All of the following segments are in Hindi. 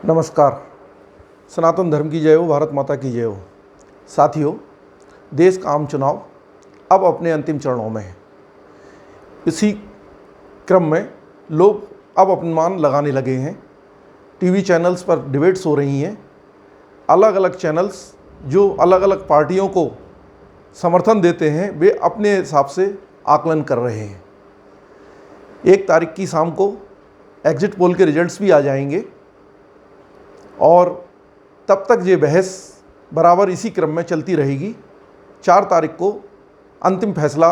नमस्कार। सनातन धर्म की जय हो, भारत माता की जय हो। साथियों, देश का आम चुनाव अब अपने अंतिम चरणों में है। इसी क्रम में लोग अब अनुमान लगाने लगे हैं। टीवी चैनल्स पर डिबेट्स हो रही हैं। अलग अलग चैनल्स जो अलग अलग पार्टियों को समर्थन देते हैं, वे अपने हिसाब से आकलन कर रहे हैं। 1 तारीख की शाम को एग्जिट पोल के रिजल्ट्स भी आ जाएंगे और तब तक ये बहस बराबर इसी क्रम में चलती रहेगी। 4 तारीख को अंतिम फैसला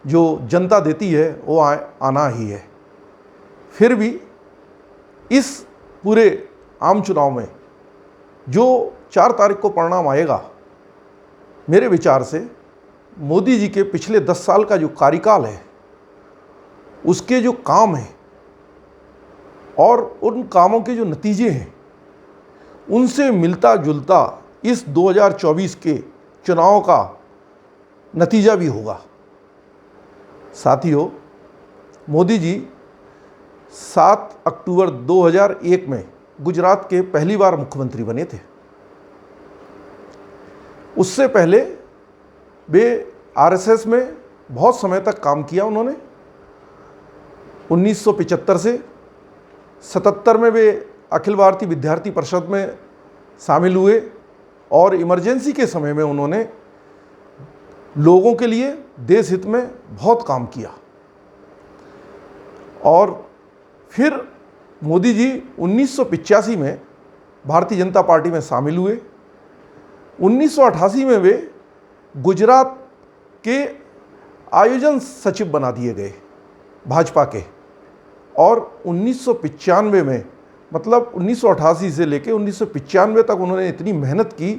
जो जनता देती है वो आना ही है। फिर भी इस पूरे आम चुनाव में जो 4 तारीख को परिणाम आएगा, मेरे विचार से मोदी जी के पिछले 10 साल का जो कार्यकाल है, उसके जो काम हैं और उन कामों के जो नतीजे हैं, उनसे मिलता जुलता इस 2024 के चुनाव का नतीजा भी होगा। साथियों, मोदी जी 7 अक्टूबर 2001 में गुजरात के पहली बार मुख्यमंत्री बने थे। उससे पहले वे आरएसएस में बहुत समय तक काम किया उन्होंने। 1975 से 77 में वे अखिल भारतीय विद्यार्थी परिषद में शामिल हुए और इमरजेंसी के समय में उन्होंने लोगों के लिए देश हित में बहुत काम किया। और फिर मोदी जी 1985 में भारतीय जनता पार्टी में शामिल हुए। 1988 में वे गुजरात के आयोजन सचिव बना दिए गए भाजपा के, और 1995 में, मतलब 1988 से लेकर 1995 तक उन्होंने इतनी मेहनत की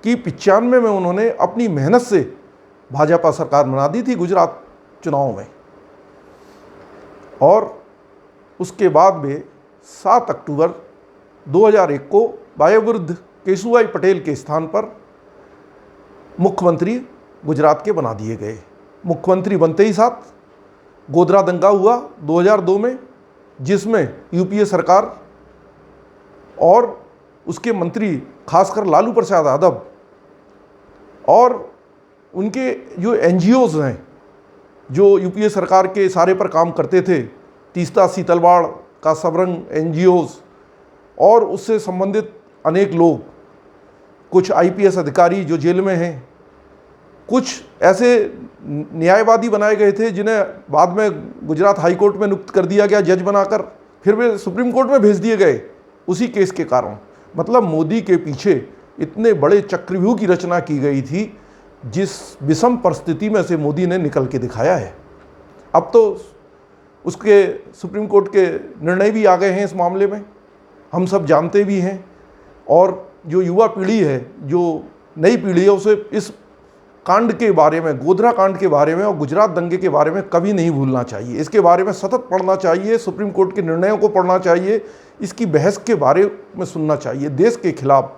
कि 95 में उन्होंने अपनी मेहनत से भाजपा सरकार बना दी थी गुजरात चुनाव में। और उसके बाद वे 7 अक्टूबर 2001 को वायुवृद्ध केशुभाई पटेल के स्थान पर मुख्यमंत्री गुजरात के बना दिए गए। मुख्यमंत्री बनते ही साथ गोधरा दंगा हुआ 2002 में, जिसमें यूपीए सरकार और उसके मंत्री, खासकर लालू प्रसाद यादव और उनके जो एनजीओज हैं, जो यूपीए सरकार के इशारे पर काम करते थे, तीस्ता सीतलवाड़ का सबरंग एनजीओज और उससे संबंधित अनेक लोग, कुछ आईपीएस अधिकारी जो जेल में हैं, कुछ ऐसे न्यायवादी बनाए गए थे जिन्हें बाद में गुजरात हाई कोर्ट में नियुक्त कर दिया गया जज बनाकर, फिर वे सुप्रीम कोर्ट में भेज दिए गए उसी केस के कारण। मतलब मोदी के पीछे इतने बड़े चक्रव्यूह की रचना की गई थी, जिस विषम परिस्थिति में से मोदी ने निकल के दिखाया है। अब तो उसके सुप्रीम कोर्ट के निर्णय भी आ गए हैं इस मामले में, हम सब जानते भी हैं। और जो युवा पीढ़ी है, जो नई पीढ़ी है, उसे इस कांड के बारे में, गोधरा कांड के बारे में और गुजरात दंगे के बारे में कभी नहीं भूलना चाहिए। इसके बारे में सतत पढ़ना चाहिए, सुप्रीम कोर्ट के निर्णयों को पढ़ना चाहिए, इसकी बहस के बारे में सुनना चाहिए। देश के खिलाफ,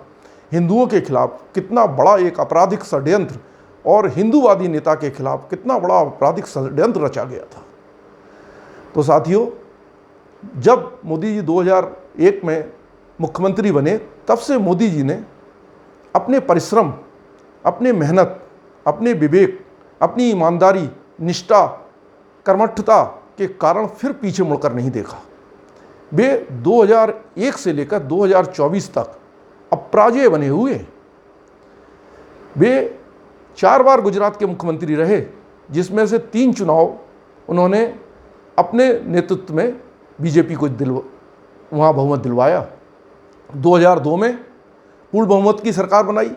हिंदुओं के खिलाफ कितना बड़ा एक आपराधिक षड्यंत्र और हिंदूवादी नेता के खिलाफ कितना बड़ा आपराधिक षड्यंत्र रचा गया था। तो साथियों, जब मोदी जी 2001 में मुख्यमंत्री बने, तब से मोदी जी ने अपने परिश्रम, अपने मेहनत, अपने विवेक, अपनी ईमानदारी, निष्ठा, कर्मठता के कारण फिर पीछे मुड़कर नहीं देखा। वे 2001 से लेकर 2024 तक अपराजेय बने हुए। वे 4 बार गुजरात के मुख्यमंत्री रहे, जिसमें से 3 चुनाव उन्होंने अपने नेतृत्व में बीजेपी को वहाँ बहुमत दिलवाया। 2002 में पूर्ण बहुमत की सरकार बनाई,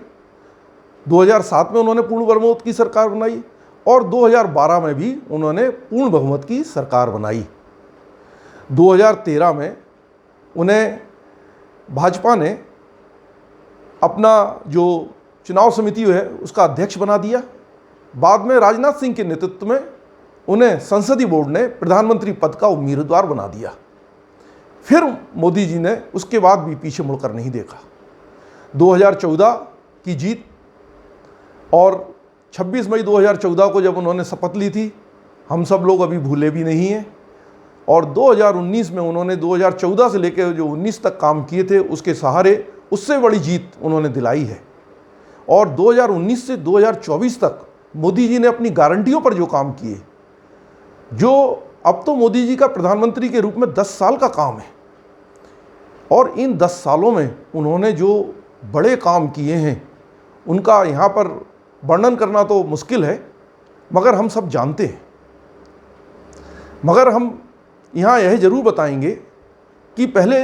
2007 में उन्होंने पूर्ण बहुमत की सरकार बनाई और 2012 में भी उन्होंने पूर्ण बहुमत की सरकार बनाई। 2013 में उन्हें भाजपा ने अपना जो चुनाव समिति है उसका अध्यक्ष बना दिया। बाद में राजनाथ सिंह के नेतृत्व में उन्हें संसदीय बोर्ड ने प्रधानमंत्री पद का उम्मीदवार बना दिया। फिर मोदी जी ने उसके बाद भी पीछे मुड़कर नहीं देखा। 2014 की जीत और 26 मई 2014 को जब उन्होंने शपथ ली थी, हम सब लोग अभी भूले भी नहीं हैं। और 2019 में उन्होंने 2014 से लेकर जो 19 तक काम किए थे उसके सहारे उससे बड़ी जीत उन्होंने दिलाई है। और 2019 से 2024 तक मोदी जी ने अपनी गारंटियों पर जो काम किए, जो अब तो मोदी जी का प्रधानमंत्री के रूप में 10 साल का काम है, और इन 10 सालों में उन्होंने जो बड़े काम किए हैं उनका यहाँ पर वर्णन करना तो मुश्किल है, मगर हम सब जानते हैं। मगर हम यहाँ यह ज़रूर बताएंगे कि पहले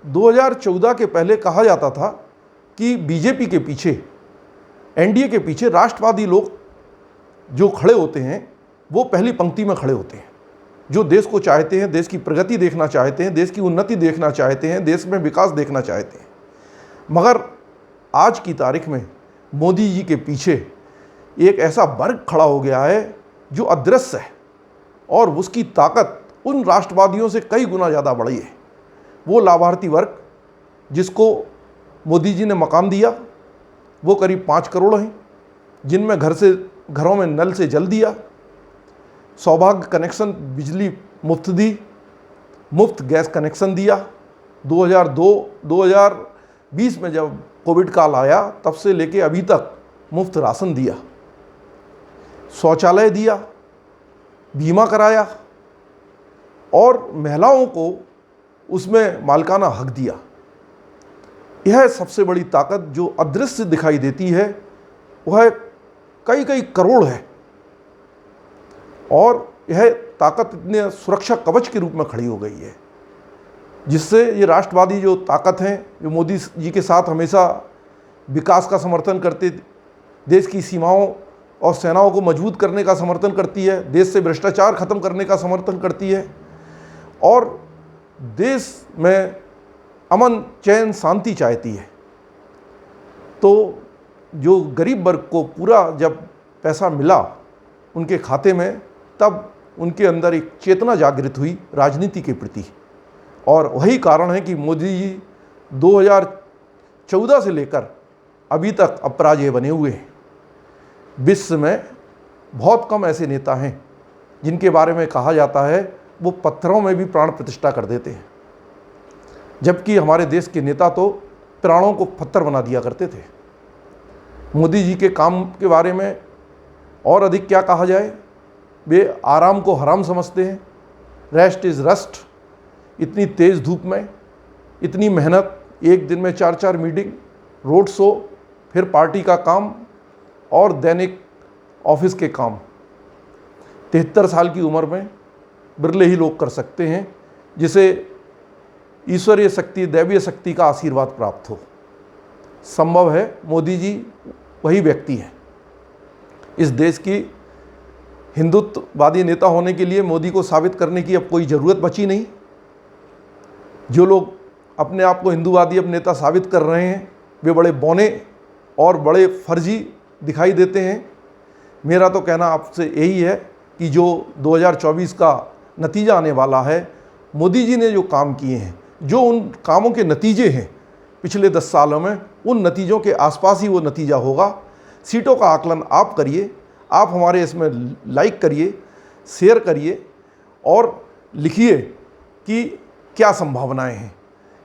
2014 के पहले कहा जाता था कि बीजेपी के पीछे, एनडीए के पीछे राष्ट्रवादी लोग जो खड़े होते हैं वो पहली पंक्ति में खड़े होते हैं, जो देश को चाहते हैं, देश की प्रगति देखना चाहते हैं, देश की उन्नति देखना चाहते हैं, देश में विकास देखना चाहते हैं। मगर आज की तारीख में मोदी जी के पीछे एक ऐसा वर्ग खड़ा हो गया है जो अदृश्य है, और उसकी ताकत उन राष्ट्रवादियों से कई गुना ज़्यादा बड़ी है। वो लाभार्थी वर्ग जिसको मोदी जी ने मकान दिया वो करीब 5 करोड़ हैं, जिनमें घरों में नल से जल दिया, सौभाग्य कनेक्शन बिजली मुफ्त दी, मुफ्त गैस कनेक्शन दिया। 2020 में जब कोविड काल आया तब से लेके अभी तक मुफ्त राशन दिया, शौचालय दिया, बीमा कराया, और महिलाओं को उसमें मालिकाना हक दिया। यह सबसे बड़ी ताकत जो अदृश्य दिखाई देती है वह कई कई करोड़ है, और यह ताकत इतने सुरक्षा कवच के रूप में खड़ी हो गई है, जिससे ये राष्ट्रवादी जो ताकत हैं, जो मोदी जी के साथ हमेशा विकास का समर्थन करते, देश की सीमाओं और सेनाओं को मजबूत करने का समर्थन करती है, देश से भ्रष्टाचार खत्म करने का समर्थन करती है, और देश में अमन चैन शांति चाहती है। तो जो गरीब वर्ग को पूरा जब पैसा मिला उनके खाते में, तब उनके अंदर एक चेतना जागृत हुई राजनीति के प्रति, और वही कारण है कि मोदी जी 2014 से लेकर अभी तक अपराजेय बने हुए हैं। विश्व में बहुत कम ऐसे नेता हैं जिनके बारे में कहा जाता है वो पत्थरों में भी प्राण प्रतिष्ठा कर देते हैं, जबकि हमारे देश के नेता तो प्राणों को पत्थर बना दिया करते थे। मोदी जी के काम के बारे में और अधिक क्या कहा जाए, वे आराम को हराम समझते हैं, रेस्ट इज़ रस्ट। इतनी तेज़ धूप में इतनी मेहनत, एक दिन में 4-4 मीटिंग, रोड शो, फिर पार्टी का काम और दैनिक ऑफिस के काम, 73 साल की उम्र में बिरले ही लोग कर सकते हैं जिसे ईश्वरीय शक्ति, दैवीय शक्ति का आशीर्वाद प्राप्त हो। संभव है मोदी जी वही व्यक्ति हैं। इस देश की हिंदुत्ववादी नेता होने के लिए मोदी को साबित करने की अब कोई ज़रूरत बची नहीं। जो लोग अपने आप को हिंदूवादी अब नेता साबित कर रहे हैं वे बड़े बौने और बड़े फर्जी दिखाई देते हैं। मेरा तो कहना आपसे यही है कि जो 2024 का नतीजा आने वाला है, मोदी जी ने जो काम किए हैं, जो उन कामों के नतीजे हैं पिछले 10 सालों में, उन नतीजों के आसपास ही वो नतीजा होगा। सीटों का आकलन आप करिए, आप हमारे इसमें लाइक करिए, शेयर करिए और लिखिए कि क्या संभावनाएं हैं,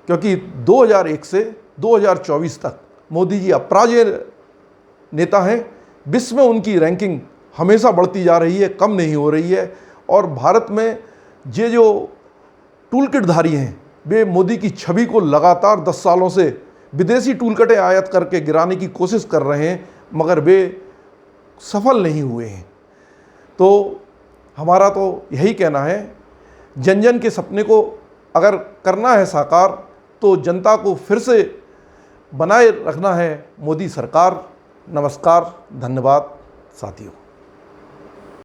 क्योंकि 2001 से 2024 तक मोदी जी अपराजेय नेता हैं। विश्व में उनकी रैंकिंग हमेशा बढ़ती जा रही है, कम नहीं हो रही है। और भारत में ये जो टूलकिटधारी हैं वे मोदी की छवि को लगातार 10 सालों से विदेशी टूलकिटें आयात करके गिराने की कोशिश कर रहे हैं, मगर वे सफल नहीं हुए हैं। तो हमारा तो यही कहना है, जन जन के सपने को अगर करना है साकार तो जनता को फिर से बनाए रखना है मोदी सरकार। नमस्कार, धन्यवाद साथियों।